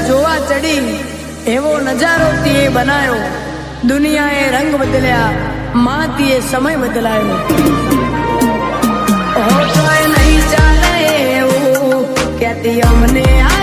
જોવા ચડી એવો નજારો તીએ બનાયો, દુનિયાએ રંગ બદલ્યા, માં તીએ સમય બદલાયો. હો તોય નહીં ચાલે એવું કહેતી અમને આ